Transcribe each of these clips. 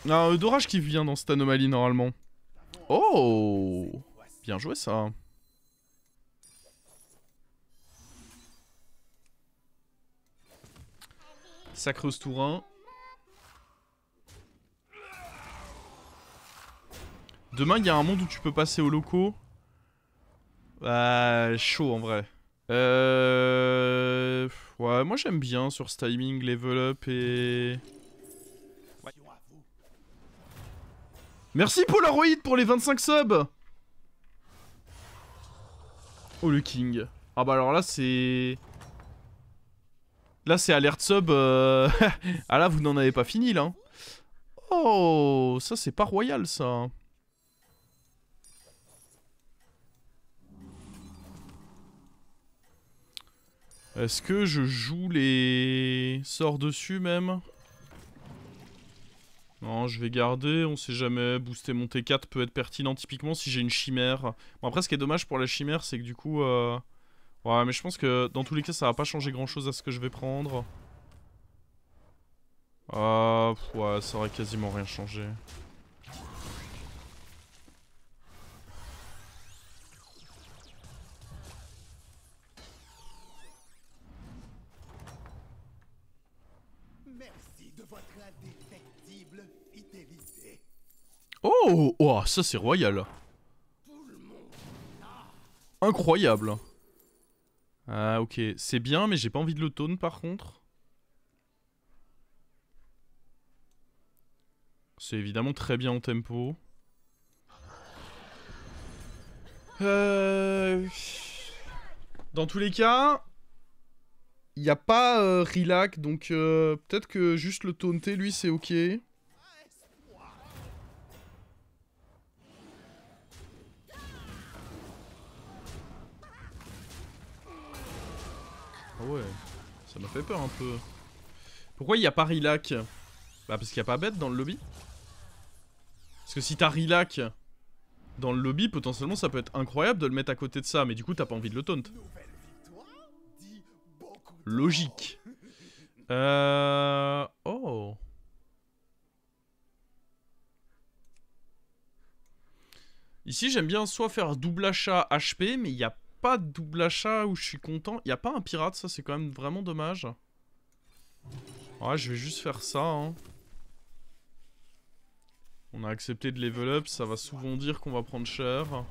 Un d'orage qui vient dans cette anomalie normalement. Oh, bien joué ça. Sacreuse Tourin. Demain, il y a un monde où tu peux passer aux locaux. Chaud en vrai. Ouais, moi j'aime bien sur ce timing, level up et... Merci Polaroid pour les 25 subs. Oh le king. Ah bah alors là c'est... Là c'est alerte sub... Ah là vous n'en avez pas fini là. Oh, ça c'est pas royal ça. Est-ce que je joue les sorts dessus même? Non, je vais garder, on sait jamais, booster mon T4 peut être pertinent typiquement si j'ai une chimère. Bon après ce qui est dommage pour la chimère c'est que du coup... Ouais mais je pense que dans tous les cas ça va pas changer grand chose à ce que je vais prendre. Ouais ça aurait quasiment rien changé. Merci de votre indéfectible fidélité. Oh, oh, ça c'est royal. Incroyable. Ah ok, c'est bien mais j'ai pas envie de le taunt par contre. C'est évidemment très bien en tempo. Dans tous les cas, il n'y a pas Rilac, donc peut-être que juste le taunter, lui, c'est ok. Ah ouais, ça m'a fait peur un peu. Pourquoi il n'y a pas Rilac? Bah parce qu'il n'y a pas bête dans le lobby. Parce que si t'as Rilac dans le lobby, potentiellement ça peut être incroyable de le mettre à côté de ça, mais du coup t'as pas envie de le taunt. Logique. Oh. Ici j'aime bien soit faire double achat HP, mais il n'y a pas de double achat où je suis content. Il n'y a pas un pirate, ça c'est quand même vraiment dommage. Ouais, je vais juste faire ça, hein. On a accepté de level up, ça va souvent dire qu'on va prendre cher.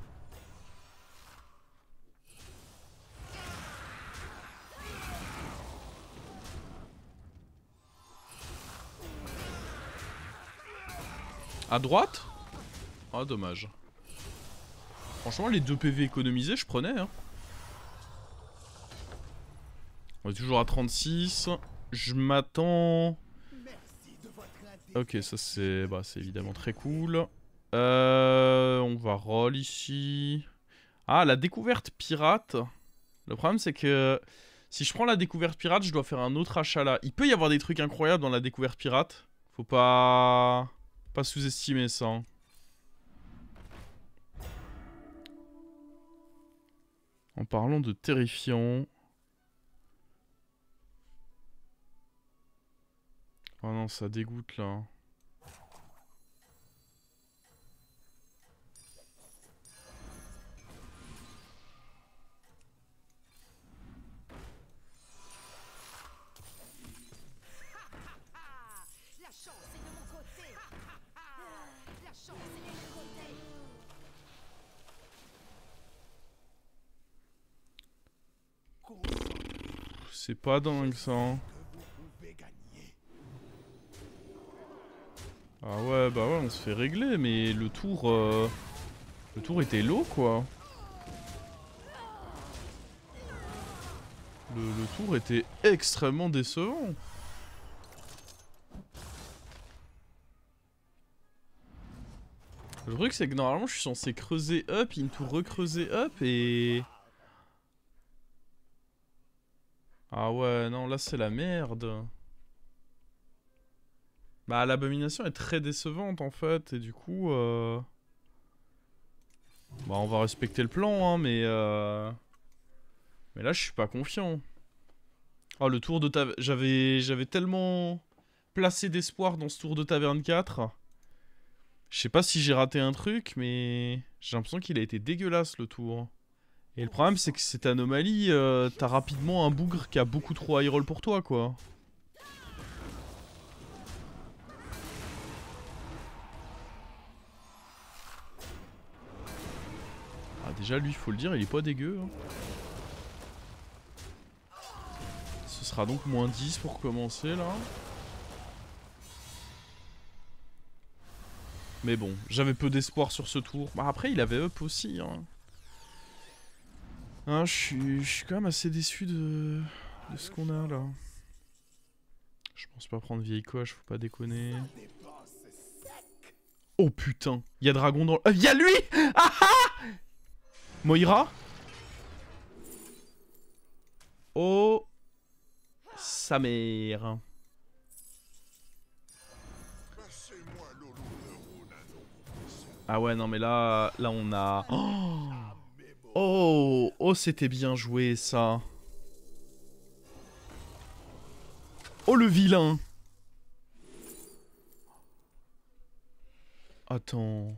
À droite? Ah, dommage. Franchement, les 2 PV économisés, je prenais, hein. On est toujours à 36. Je m'attends... Ok, ça c'est... Bah, c'est évidemment très cool. On va roll ici. Ah, la découverte pirate. Le problème, c'est que... Si je prends la découverte pirate, je dois faire un autre achat là. Il peut y avoir des trucs incroyables dans la découverte pirate. Faut pas... Pas sous-estimer ça, hein. En parlant de terrifiant... Oh non, ça dégoûte là. La chance est de mon côté. La chance est de mon côté. C'est pas dingue ça, hein. Ah ouais, bah ouais, on se fait régler, mais le tour... Le tour était low, quoi. Le tour était extrêmement décevant. Le truc, c'est que normalement, je suis censé creuser up, into recreuser up, et... Ah ouais, non, là, c'est la merde. Bah, l'abomination est très décevante, en fait, et du coup... Bah, on va respecter le plan, hein, mais... Mais là, je suis pas confiant. Oh, le tour de taverne... J'avais tellement placé d'espoir dans ce tour de taverne 4. Je sais pas si j'ai raté un truc, mais j'ai l'impression qu'il a été dégueulasse le tour. Et le problème, c'est que cette anomalie, t'as rapidement un bougre qui a beaucoup trop high roll pour toi, quoi. Ah, déjà, lui, faut le dire, il est pas dégueu. Hein. Ce sera donc moins 10 pour commencer, là. Mais bon, j'avais peu d'espoir sur ce tour. Bah, après, il avait up aussi, hein. Hein, je suis quand même assez déçu de ce qu'on a, là. Je pense pas prendre vieille coche, faut pas déconner. Oh putain, il y a dragon dans le... Y'a lui. Ah ah Moira. Oh sa mère. Ah ouais, non mais là on a... Oh, oh c'était bien joué ça. Oh le vilain. Attends.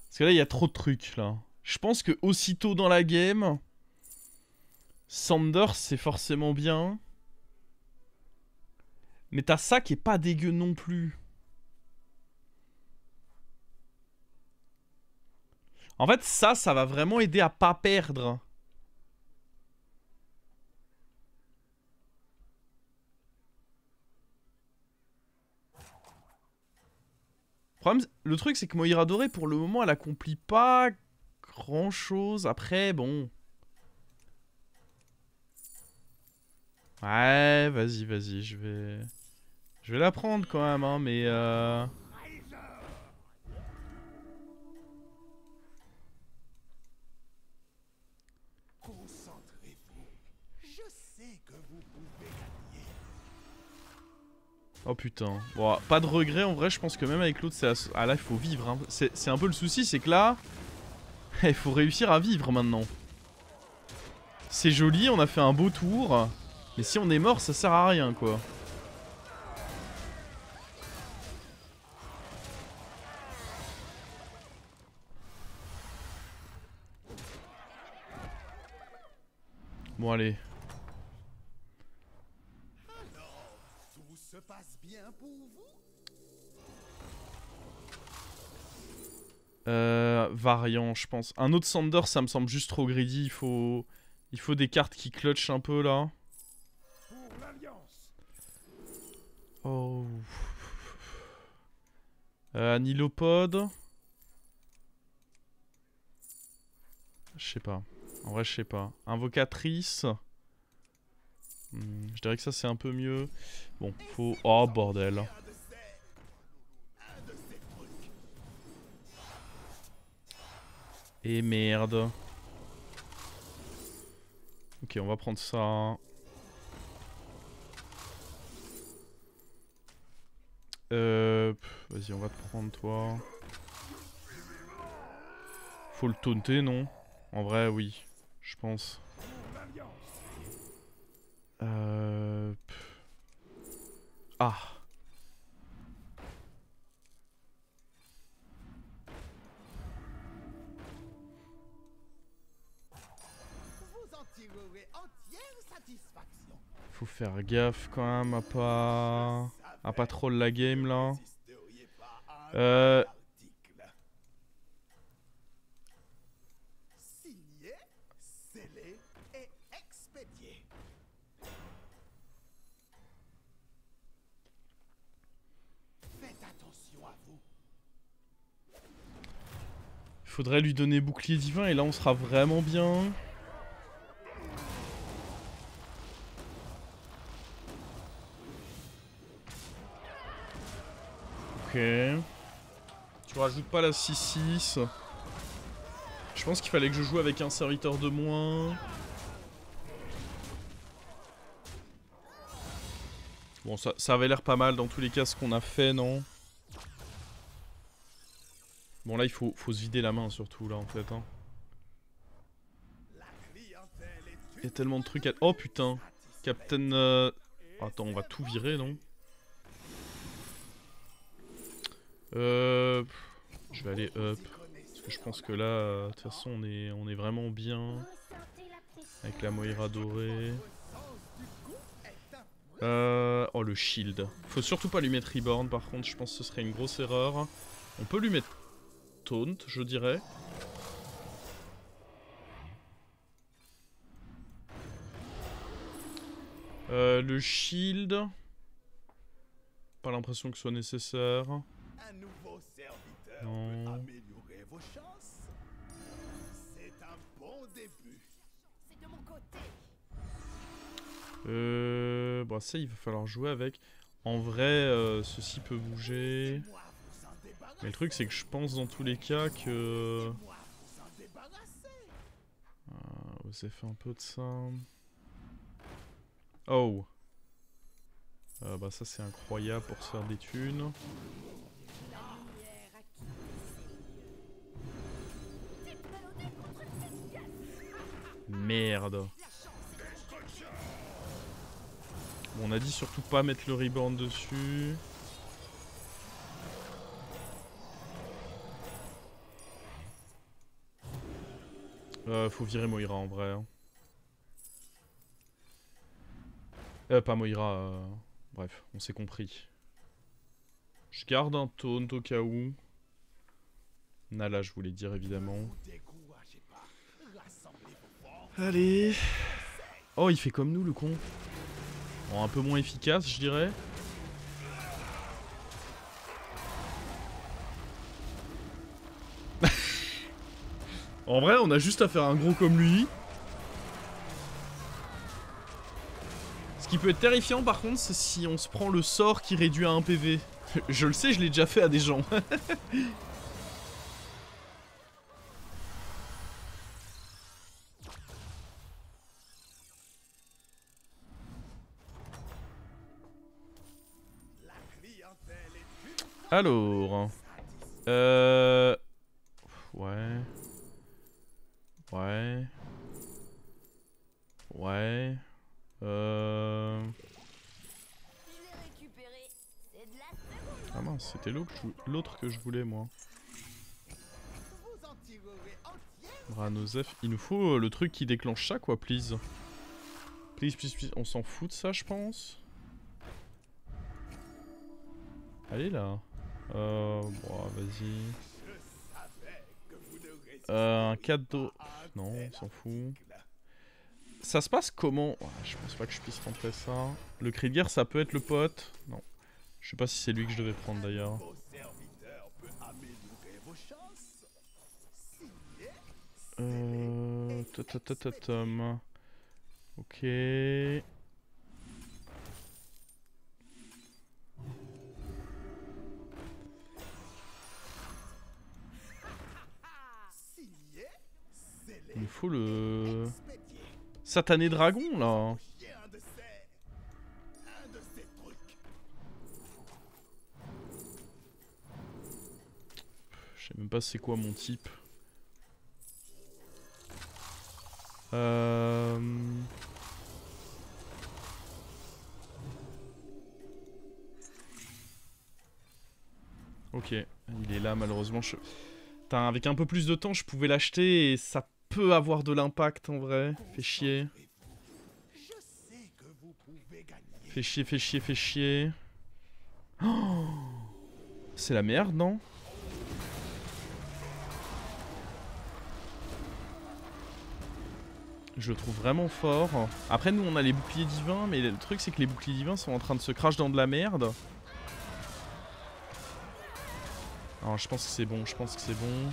Parce que là il y a trop de trucs là. Je pense que aussitôt dans la game, Sanders c'est forcément bien. Mais t'as ça qui est pas dégueu non plus. En fait, ça va vraiment aider à pas perdre. Le truc, c'est que Moira Dorée, pour le moment, elle accomplit pas grand chose. Après, bon. Ouais, vas-y, je vais la prendre quand même, hein, mais Concentrez-vous. Je sais que vous pouvez gagner. Oh putain. Bon, pas de regret en vrai, je pense que même avec l'autre, c'est... Ah là, il faut vivre. Hein. C'est un peu le souci, c'est que là, il faut réussir à vivre maintenant. C'est joli, on a fait un beau tour. Mais si on est mort, ça sert à rien, quoi. Bon, allez. Alors, tout se passe bien pour vous? Variant, je pense. Un autre Sander, ça me semble juste trop greedy. Il faut des cartes qui clutchent un peu, là. Pour l'Alliance. Oh. Anilopode. Je sais pas. En vrai, je sais pas. Invocatrice. Je dirais que ça, c'est un peu mieux. Bon, faut... Oh, bordel. Et merde. Ok, on va prendre ça. Vas-y, on va te prendre toi. Faut le taunter, non? En vrai, oui. Je pense. Ah. Vous en tirerez entière satisfaction. Faut faire gaffe quand même à pas trop la game là. N'assisteriez pas à un article. Signé, scellé et expédié. Faites attention à vous. Faudrait lui donner bouclier divin et là on sera vraiment bien. Ok. Tu rajoutes pas la 6-6. Je pense qu'il fallait que je joue avec un serviteur de moins. Bon, ça avait l'air pas mal dans tous les cas ce qu'on a fait, non? Bon, là, il faut se vider la main surtout, là, en fait. Hein. Il y a tellement de trucs à... Oh, putain. Captain... Attends, on va tout virer, non? Je vais aller up. Parce que je pense que là, de toute façon, on est vraiment bien. Avec la Moira dorée. Oh, le shield. Faut surtout pas lui mettre Reborn, par contre, je pense que ce serait une grosse erreur. On peut lui mettre Taunt, je dirais. Le shield. Pas l'impression que ce soit nécessaire. Un nouveau serviteur Non. peut améliorer vos chances. C'est un bon début. C'est de mon côté. Bon, ça, il va falloir jouer avec. En vrai, ceci peut bouger. Moi vous en débarrasser. Mais le truc, c'est que je pense dans tous les cas que... Moi vous en débarrasser. Osez fait un peu de ça. Oh. Bah ça, c'est incroyable pour se faire des thunes. La lumière a quitté ces lieux. Technologie contre cette pièce. Merde. La chance est Bon, on a dit surtout pas mettre le reborn dessus. Faut virer Moira en vrai. Pas Moira. Bref, on s'est compris. Je garde un taunt au cas où. Nala, je voulais dire évidemment. Vous découragez pas. Rassemblez vos forces. Allez. Oh, il fait comme nous le con. Bon, un peu moins efficace, je dirais. En vrai, on a juste à faire un gros comme lui. Ce qui peut être terrifiant par contre, c'est si on se prend le sort qui réduit à 1 PV. Je le sais, je l'ai déjà fait à des gens. La clientèle est une Alors... Ouais... Ouais... Ouais... Je l'ai récupéré. C'est de la seconde. Ah mince, c'était l'autre que je voulais moi. vous en tirerez entière. Branosef, il nous faut le truc qui déclenche ça quoi, please. Please, please, please. On s'en fout de ça, je pense. Allez là. Bon, vas-y. Je savais que vous ne restiez Un cadeau. pas un Non, tel on s'en fout. article. Ça se passe comment? Ouais, je pense pas que je puisse rentrer ça. Le cri de guerre, ça peut être le pote. Non. Je sais pas si c'est lui que je devais prendre d'ailleurs. Vos serviteurs peut améliorer vos chances. Signé. Tom. Ok. Signé. Scellé. Il nous faut le... Expédié. Satané dragon là. J'ai un de ces trucs. Je sais même pas c'est quoi mon type. Ok, il est là malheureusement. Putain, avec un peu plus de temps, je pouvais l'acheter et ça peut avoir de l'impact en vrai. Fait chier. Je sais que vous pouvez gagner. Fait chier, fait chier, fait chier. Oh, c'est la merde, non? Je le trouve vraiment fort. Après, nous, on a les boucliers divins, mais le truc, c'est que les boucliers divins sont en train de se crash dans de la merde. Alors, je pense que c'est bon, je pense que c'est bon.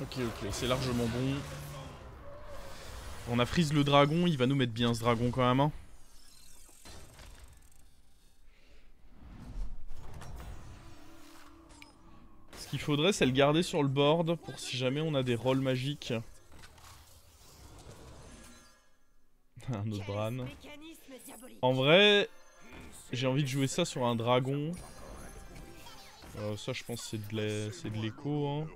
Ok, c'est largement bon. On a freeze le dragon, il va nous mettre bien ce dragon quand même, hein. Ce qu'il faudrait, c'est le garder sur le board pour si jamais on a des rolls magiques. Un autre Bran. Mécanisme diabolique. En vrai, j'ai envie de jouer ça sur un dragon. Ça, je pense que c'est de l'écho. Hein.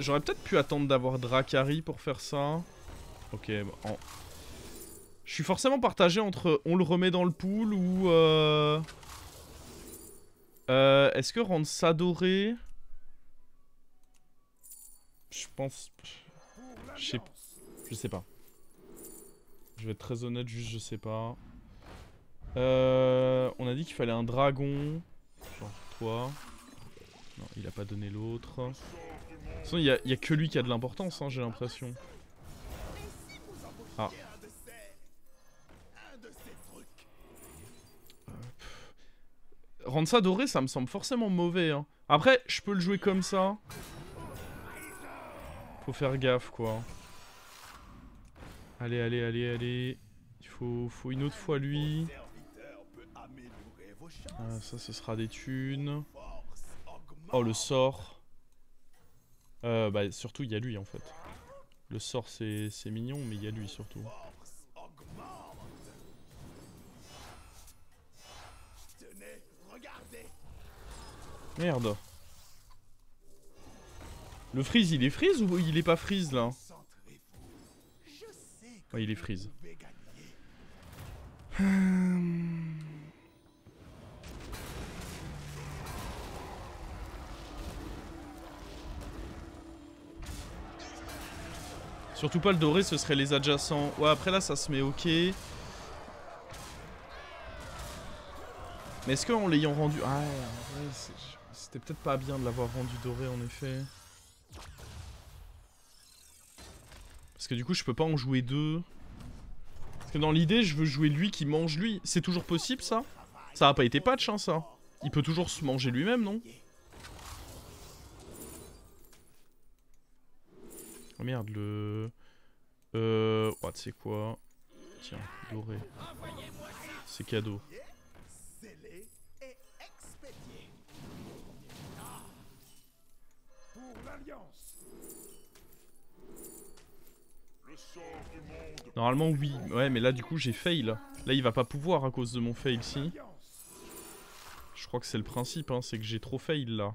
J'aurais peut-être pu attendre d'avoir Dracari pour faire ça. Ok, bon. Je suis forcément partagé entre on le remet dans le pool ou... est-ce que rendre ça doré... Je pense... Je sais pas. Je vais être très honnête, juste je sais pas. On a dit qu'il fallait un dragon. Genre toi. Non, il a pas donné l'autre. De toute façon, il y a que lui qui a de l'importance, hein, j'ai l'impression. Ah. Rendre ça doré, ça me semble forcément mauvais. Hein. Après, je peux le jouer comme ça. Faut faire gaffe, quoi. Allez, allez, allez, allez. Il faut une autre fois lui. Ah, ça, ce sera des thunes. Oh, le sort. Bah, surtout, il y a lui, en fait. Le sort, c'est mignon, mais il y a lui, surtout. Merde. Le freeze, il est freeze ou il est pas freeze, là? Ouais, il est freeze. Surtout pas le doré, ce serait les adjacents. Ouais, après là, ça se met ok. Mais est-ce qu'en l'ayant rendu... Ah, ouais, c'était peut-être pas bien de l'avoir rendu doré, en effet. Parce que du coup, je peux pas en jouer deux. Parce que dans l'idée, je veux jouer lui qui mange lui. C'est toujours possible, ça? Ça a pas été patch, hein, ça. Il peut toujours se manger lui-même, non? Oh merde, le... Ouais, tu sais quoi? Tiens, doré. C'est cadeau. Normalement, oui. Ouais, mais là, du coup, j'ai fail. Là, il va pas pouvoir à cause de mon fail, si. Je crois que c'est le principe, hein. C'est que j'ai trop fail, là.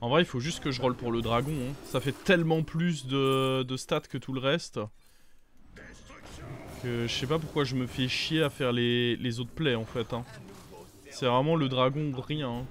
En vrai, il faut juste que je roll pour le dragon. Hein. Ça fait tellement plus de stats que tout le reste. Que je sais pas pourquoi je me fais chier à faire les autres plays en fait. Hein. C'est vraiment le dragon ou rien. Hein.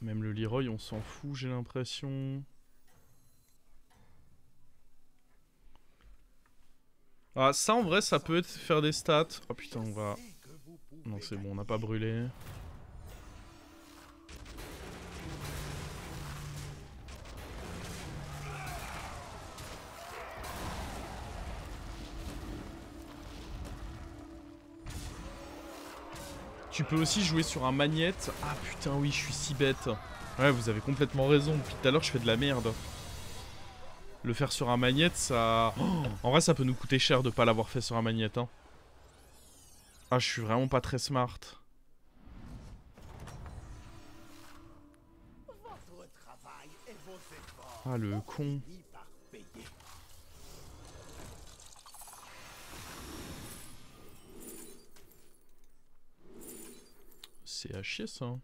Même le Leroy, on s'en fout, j'ai l'impression. Ah, ça en vrai, ça peut être faire des stats. Oh putain, on va... Non, c'est bon, on n'a pas brûlé. Tu peux aussi jouer sur un magnète. Ah putain, oui, je suis si bête. Ouais, vous avez complètement raison. Depuis tout à l'heure, je fais de la merde. Le faire sur un magnète, ça... Oh, en vrai, ça peut nous coûter cher de pas l'avoir fait sur un magnète. Hein. Ah, je suis vraiment pas très smart. Ah, le con. C'est à chier, ça.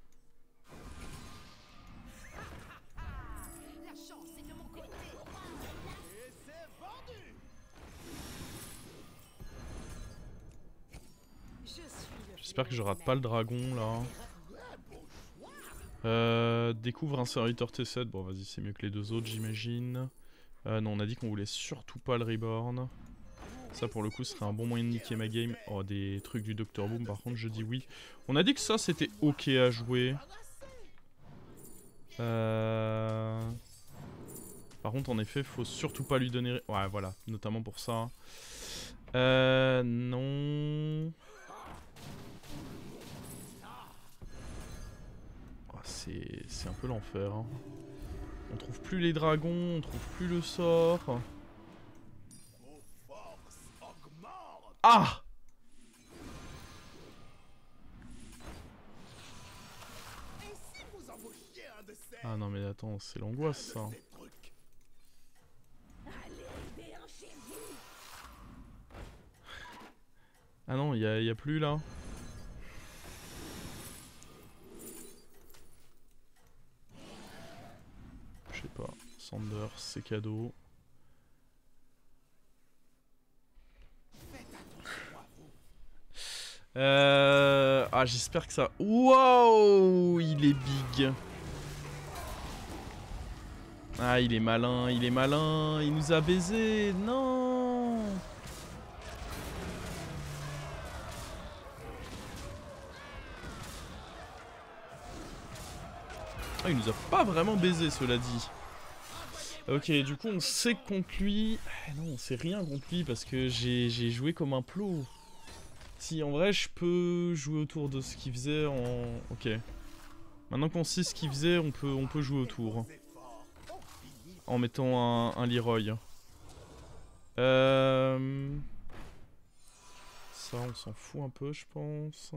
J'espère que je rate pas le dragon, là. Découvre un serviteur T7. Bon, vas-y, c'est mieux que les deux autres, j'imagine. Non, on a dit qu'on voulait surtout pas le reborn. Ça, pour le coup, serait un bon moyen de niquer ma game. Oh, des trucs du Dr Boom, par contre, je dis oui. On a dit que ça, c'était ok à jouer. Par contre, en effet, faut surtout pas lui donner... Ouais, voilà, notamment pour ça. Non... c'est un peu l'enfer. Hein. On trouve plus les dragons, on trouve plus le sort. Vos forces augmentent. Ah! Et si vous embauchiez un de ces... Ah non mais attends, c'est l'angoisse ça. ces trucs? Allez, déhanchez-vous. Ah non, y a plus là. Je sais pas. Sanders, c'est cadeau. Ah, j'espère que ça... Wow, il est big. Ah, il est malin, il est malin. Il nous a baisé. Non. Ah, il nous a pas vraiment baisé, cela dit. Ok, du coup, on sait contre lui... Ah, non, on sait rien contre lui parce que j'ai joué comme un plot. Si, en vrai, je peux jouer autour de ce qu'il faisait en... Ok. Maintenant qu'on sait ce qu'il faisait, on peut jouer autour. En mettant un Leroy. Ça, on s'en fout un peu, je pense.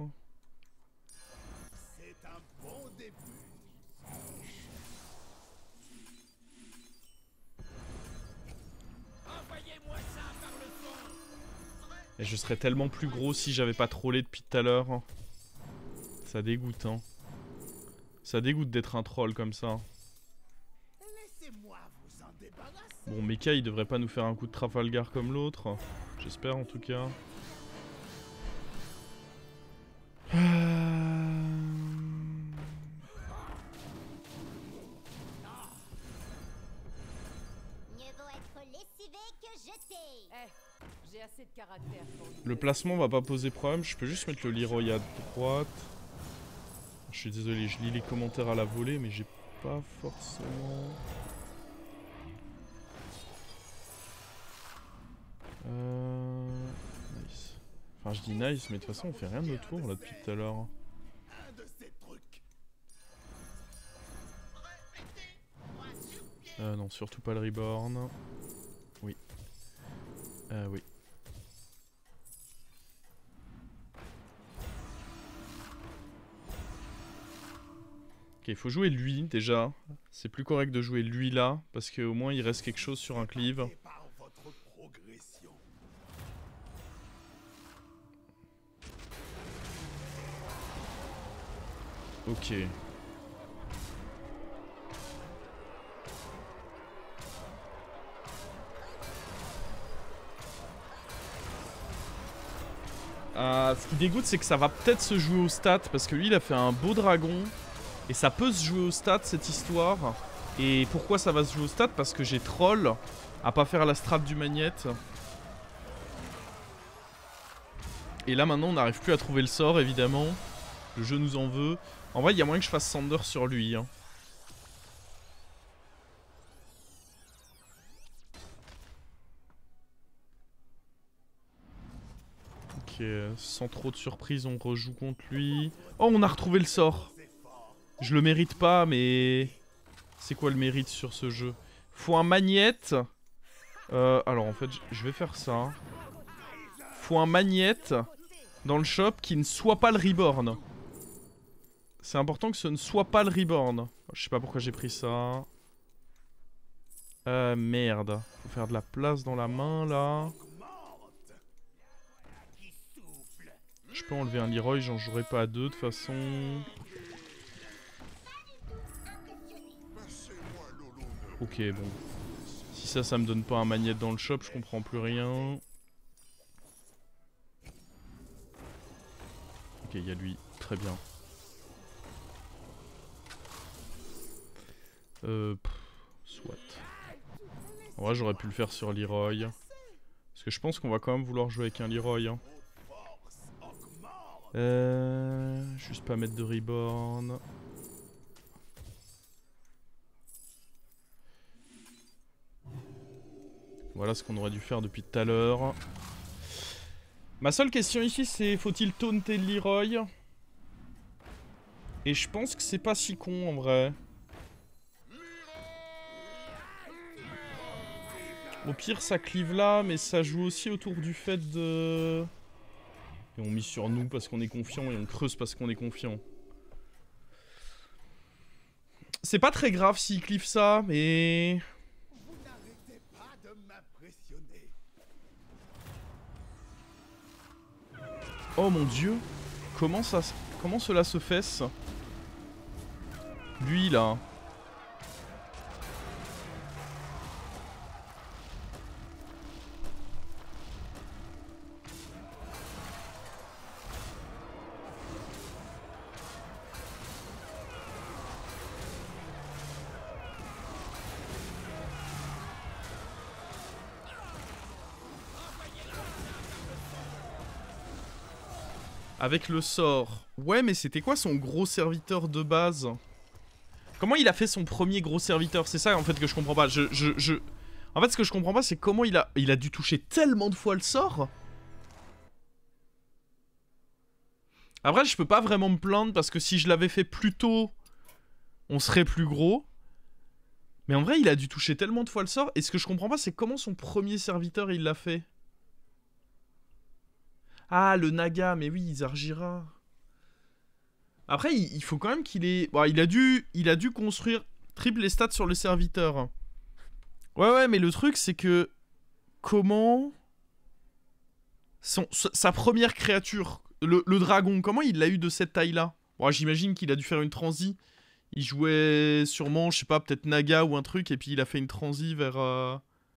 C'est un bon début. Envoyez-moi ça par le fond. Et je serais tellement plus gros si j'avais pas trollé depuis tout à l'heure. Ça dégoûte, hein. Ça dégoûte d'être un troll comme ça. Laissez-moi vous en débarrasser. Bon, Mecha, il devrait pas nous faire un coup de Trafalgar comme l'autre. J'espère, en tout cas. Mieux vaut être lessivé que jeté. J'ai assez de caractère pour lui. Le placement va pas poser problème. Je peux juste mettre le Leroy à droite. Je suis désolé, je lis les commentaires à la volée, mais j'ai pas forcément... Nice. Enfin, je dis nice, mais de toute façon, on fait rien de tour là depuis tout à l'heure. Un de ces trucs. Non, surtout pas le Reborn. Oui. Oui. Ok, il faut jouer lui déjà. C'est plus correct de jouer lui là, parce qu'au moins il reste quelque chose sur un cleave. Et par votre progression. Ok. Ce qui dégoûte, c'est que ça va peut-être se jouer au stat, parce que lui, il a fait un beau dragon, et ça peut se jouer au stat, cette histoire. Et pourquoi ça va se jouer au stat? Parce que j'ai troll à pas faire la strat du magnète. Et là, maintenant, on n'arrive plus à trouver le sort, évidemment. Le jeu nous en veut. En vrai, il y a moyen que je fasse Sander sur lui, hein. Ok, sans trop de surprise, on rejoue contre lui. Oh, on a retrouvé le sort. Je le mérite pas, mais... C'est quoi le mérite sur ce jeu? Faut un magnète. Alors, en fait, je vais faire ça. Faut un magnète dans le shop qui ne soit pas le Reborn. C'est important que ce ne soit pas le Reborn. Je sais pas pourquoi j'ai pris ça. Merde. Faut faire de la place dans la main, là. Je peux enlever un Leroy, j'en jouerai pas à deux de toute façon. Ok, bon. Si ça me donne pas un magnète dans le shop, je comprends plus rien. Ok, il y a lui. Très bien. Soit. En vrai, j'aurais pu le faire sur Leroy. Parce que je pense qu'on va quand même vouloir jouer avec un Leroy. Hein. Juste pas mettre de Reborn. Voilà ce qu'on aurait dû faire depuis tout à l'heure. Ma seule question ici, c'est faut-il taunter le Leroy? Et je pense que c'est pas si con en vrai. Au pire ça clive là, mais ça joue aussi autour du fait de... Et on mise sur nous parce qu'on est confiant et on creuse parce qu'on est confiant. C'est pas très grave s'il clive ça, mais... Vous n'arrêtez pas de m'impressionner. Oh mon dieu. Comment cela se fait? Lui là. Avec le sort. Ouais, mais c'était quoi son gros serviteur de base? Comment il a fait son premier gros serviteur? C'est ça en fait que je comprends pas. En fait, ce que je comprends pas, c'est comment il a dû toucher tellement de fois le sort. Après, je peux pas vraiment me plaindre parce que si je l'avais fait plus tôt, on serait plus gros. Mais en vrai, il a dû toucher tellement de fois le sort. Et ce que je comprends pas, c'est comment son premier serviteur il l'a fait. Ah, le Naga, mais oui, Zargira. Après, il faut quand même qu'il ait... Bon, il a dû construire triple les stats sur le serviteur. Ouais, mais le truc, c'est que... Comment... Sa première créature, le dragon, comment il l'a eu de cette taille-là? Bon, j'imagine qu'il a dû faire une transi. Il jouait sûrement, je sais pas, peut-être Naga ou un truc, et puis il a fait une transi vers...